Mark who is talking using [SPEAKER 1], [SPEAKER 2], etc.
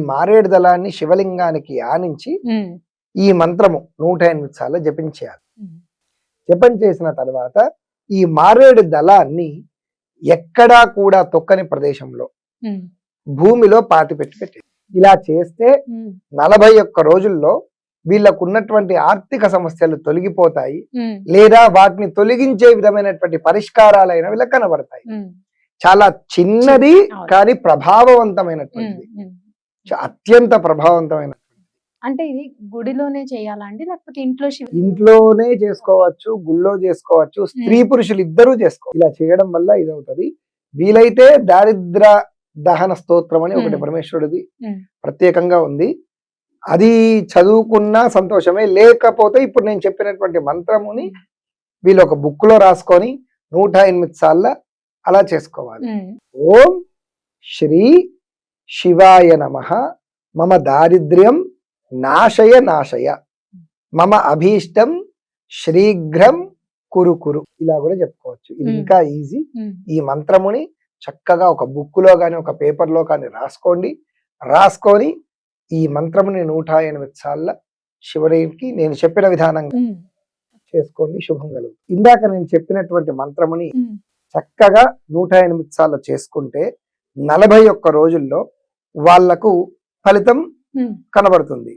[SPEAKER 1] మారేడు దళాన్ని శివలింగానికి ఆనించి ఈ మంత్రము 108 సార్లు జపించేయాలి. జపం చేసిన తర్వాత ఈ మారేడు దళాన్ని ఎక్కడా కూడా తొక్కని ప్రదేశంలో భూమిలో పెట్టేది. ఇలా చేస్తే 41 రోజుల్లో వీళ్ళకు ఉన్నటువంటి ఆర్థిక సమస్యలు తొలగిపోతాయి, లేదా వాటిని తొలగించే విధమైనటువంటి పరిష్కారాలైన వీళ్ళకి కనబడతాయి. చాలా చిన్నది కానీ ప్రభావవంతమైనటువంటిది, అత్యంత ప్రభావవంతమైన.
[SPEAKER 2] అంటే ఇది గుడిలోనే చేయాలండి లేకపోతే
[SPEAKER 1] ఇంట్లోనే చేసుకోవచ్చు, గుళ్ళో చేసుకోవచ్చు, స్త్రీ పురుషులు ఇద్దరూ చేసుకోవచ్చు. ఇలా చేయడం వల్ల ఇదవుతుంది. వీలైతే దారిద్ర దహన స్తోత్రం అని ఒకటి పరమేశ్వరుడిది ప్రత్యేకంగా ఉంది, అది చదువుకున్నా సంతోషమే. లేకపోతే ఇప్పుడు నేను చెప్పినటువంటి మంత్రముని వీళ్ళు ఒక బుక్ లో రాసుకొని 108 సార్లు అలా చేసుకోవాలి. ఓం శ్రీ శివాయ నమః, మమ దారిద్ర్యం నాశయ నాశయ, మమ అభీష్టం శ్రీఘ్రం కురు కురు. ఇలా కూడా చెప్పుకోవచ్చు. ఇది ఇంకా ఈజీ. ఈ మంత్రముని చక్కగా ఒక బుక్ లో కానీ ఒక పేపర్ లో కానీ రాసుకొని ఈ మంత్రముని 108 సార్లు శివుడికి నేను చెప్పిన విధానంగా చేసుకోండి, శుభం కలుగుతుంది. ఇందాక నేను చెప్పినటువంటి మంత్రముని చక్కగా 108 సార్లు చేసుకుంటే 41 రోజుల్లో వాళ్లకు ఫలితం కనబడుతుంది.